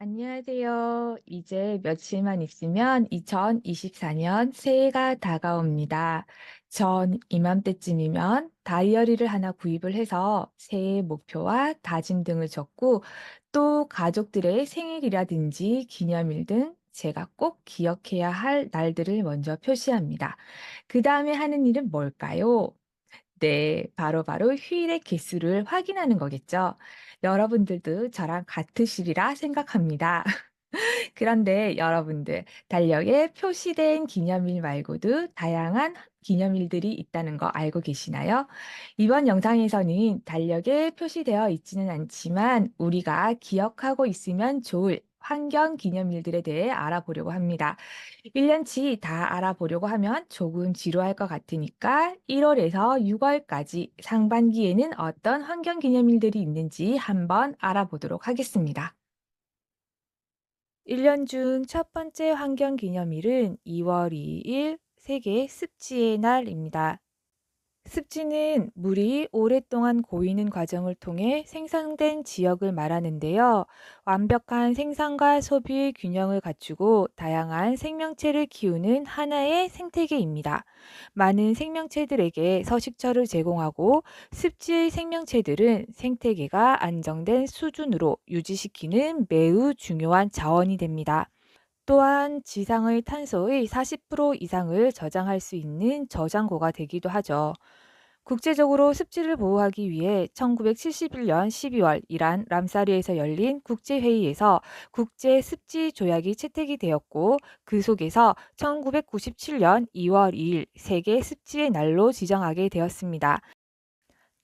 안녕하세요. 이제 며칠만 있으면 2024년 새해가 다가옵니다. 전 이맘때쯤이면 다이어리를 하나 구입을 해서 새해 목표와 다짐 등을 적고 또 가족들의 생일이라든지 기념일 등 제가 꼭 기억해야 할 날들을 먼저 표시합니다. 그 다음에 하는 일은 뭘까요? 네, 바로바로 휴일의 개수를 확인하는 거겠죠. 여러분들도 저랑 같으시리라 생각합니다. 그런데 여러분들, 달력에 표시된 기념일 말고도 다양한 기념일들이 있다는 거 알고 계시나요? 이번 영상에서는 달력에 표시되어 있지는 않지만 우리가 기억하고 있으면 좋을 환경 기념일들에 대해 알아보려고 합니다. 1년치 다 알아보려고 하면 조금 지루할 것 같으니까 1월에서 6월까지 상반기에는 어떤 환경 기념일들이 있는지 한번 알아보도록 하겠습니다. 1년 중 첫 번째 환경 기념일은 2월 2일 세계 습지의 날입니다. 습지는 물이 오랫동안 고이는 과정을 통해 생산된 지역을 말하는데요. 완벽한 생산과 소비의 균형을 갖추고 다양한 생명체를 키우는 하나의 생태계입니다. 많은 생명체들에게 서식처를 제공하고 습지의 생명체들은 생태계가 안정된 수준으로 유지시키는 매우 중요한 자원이 됩니다. 또한 지상의 탄소의 40% 이상을 저장할 수 있는 저장고가 되기도 하죠. 국제적으로 습지를 보호하기 위해 1971년 12월 이란 람사르에서 열린 국제회의에서 국제 습지 조약이 채택이 되었고 그 속에서 1997년 2월 2일 세계 습지의 날로 지정하게 되었습니다.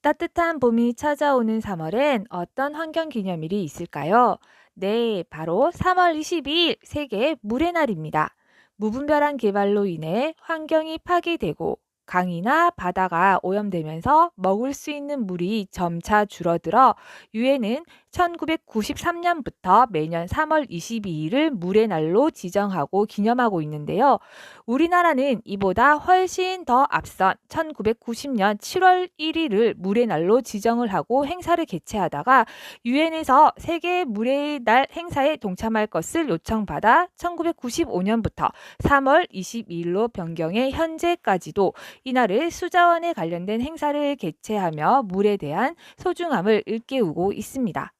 따뜻한 봄이 찾아오는 3월엔 어떤 환경 기념일이 있을까요? 네, 바로 3월 22일 세계 물의 날입니다. 무분별한 개발로 인해 환경이 파괴되고 강이나 바다가 오염되면서 먹을 수 있는 물이 점차 줄어들어 유엔은 1993년부터 매년 3월 22일을 물의 날로 지정하고 기념하고 있는데요. 우리나라는 이보다 훨씬 더 앞선 1990년 7월 1일을 물의 날로 지정을 하고 행사를 개최하다가 유엔에서 세계 물의 날 행사에 동참할 것을 요청받아 1995년부터 3월 22일로 변경해 현재까지도 이날을 수자원에 관련된 행사를 개최하며 물에 대한 소중함을 일깨우고 있습니다.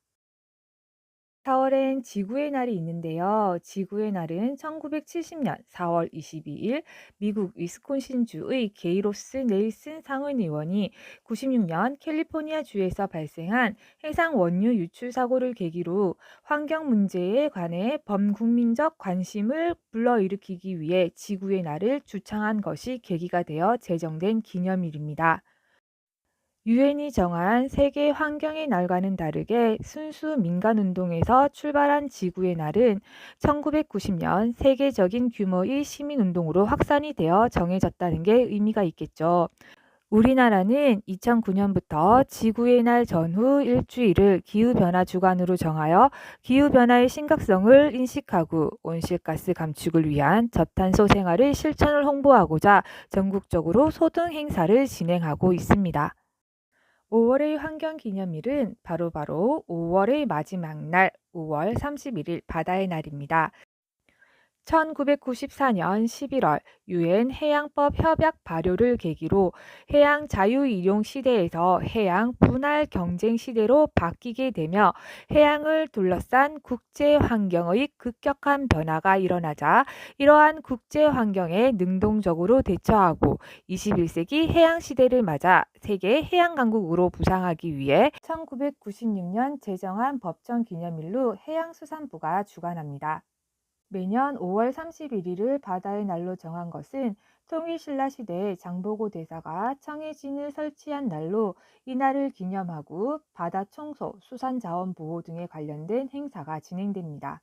4월엔 지구의 날이 있는데요. 지구의 날은 1970년 4월 22일 미국 위스콘신주의 게이로스 네일슨 상원 의원이 96년 캘리포니아 주에서 발생한 해상 원유 유출 사고를 계기로 환경 문제에 관해 범국민적 관심을 불러일으키기 위해 지구의 날을 주창한 것이 계기가 되어 제정된 기념일입니다. 유엔이 정한 세계 환경의 날과는 다르게 순수 민간운동에서 출발한 지구의 날은 1990년 세계적인 규모의 시민운동으로 확산이 되어 정해졌다는 게 의미가 있겠죠. 우리나라는 2009년부터 지구의 날 전후 일주일을 기후변화 주간으로 정하여 기후변화의 심각성을 인식하고 온실가스 감축을 위한 저탄소 생활의 실천을 홍보하고자 전국적으로 소등 행사를 진행하고 있습니다. 5월의 환경기념일은 바로 5월의 마지막 날, 5월 31일 바다의 날입니다. 1994년 11월 유엔 해양법 협약 발효를 계기로 해양 자유이용 시대에서 해양 분할 경쟁 시대로 바뀌게 되며 해양을 둘러싼 국제 환경의 급격한 변화가 일어나자 이러한 국제 환경에 능동적으로 대처하고 21세기 해양 시대를 맞아 세계 해양 강국으로 부상하기 위해 1996년 제정한 법정 기념일로 해양수산부가 주관합니다. 매년 5월 31일을 바다의 날로 정한 것은 통일신라 시대 장보고 대사가 청해진을 설치한 날로 이날을 기념하고 바다 청소, 수산자원 보호 등에 관련된 행사가 진행됩니다.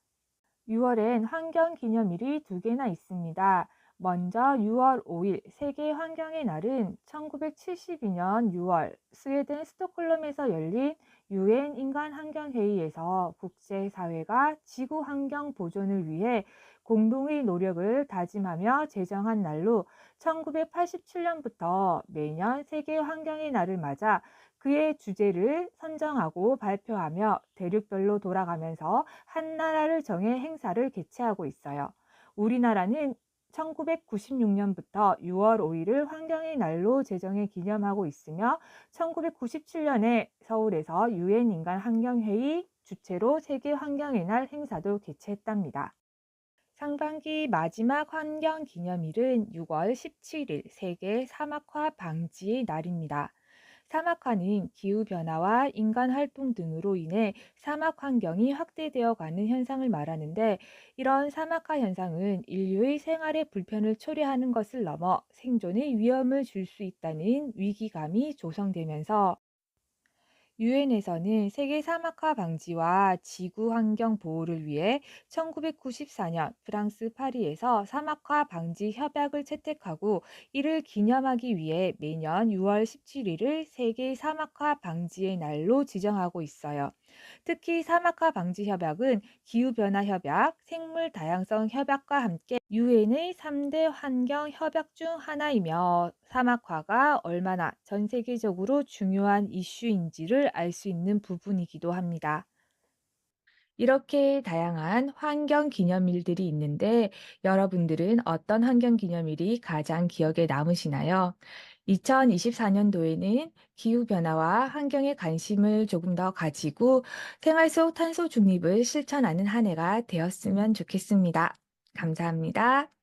6월엔 환경기념일이 두 개나 있습니다. 먼저 6월 5일 세계 환경의 날은 1972년 6월 스웨덴 스톡홀름에서 열린 유엔 인간환경회의에서 국제사회가 지구 환경 보존을 위해 공동의 노력을 다짐하며 제정한 날로 1987년부터 매년 세계 환경의 날을 맞아 그의 주제를 선정하고 발표하며 대륙별로 돌아가면서 한 나라를 정해 행사를 개최하고 있어요. 우리나라는 1996년부터 6월 5일을 환경의 날로 제정해 기념하고 있으며 1997년에 서울에서 유엔 인간 환경회의 주최로 세계 환경의 날 행사도 개최했답니다. 상반기 마지막 환경 기념일은 6월 17일 세계 사막화 방지의 날입니다. 사막화는 기후변화와 인간 활동 등으로 인해 사막 환경이 확대되어 가는 현상을 말하는데, 이런 사막화 현상은 인류의 생활에 불편을 초래하는 것을 넘어 생존에 위험을 줄 수 있다는 위기감이 조성되면서 유엔에서는 세계 사막화 방지와 지구 환경 보호를 위해 1994년 프랑스 파리에서 사막화 방지 협약을 채택하고, 이를 기념하기 위해 매년 6월 17일을 세계 사막화 방지의 날로 지정하고 있어요. 특히 사막화 방지 협약은 기후변화 협약, 생물 다양성 협약과 함께 유엔의 3대 환경 협약 중 하나이며, 사막화가 얼마나 전 세계적으로 중요한 이슈인지를 알 수 있는 부분이기도 합니다. 이렇게 다양한 환경 기념일들이 있는데, 여러분들은 어떤 환경 기념일이 가장 기억에 남으시나요? 2024년도에는 기후변화와 환경에 관심을 조금 더 가지고 생활 속 탄소 중립을 실천하는 한 해가 되었으면 좋겠습니다. 감사합니다.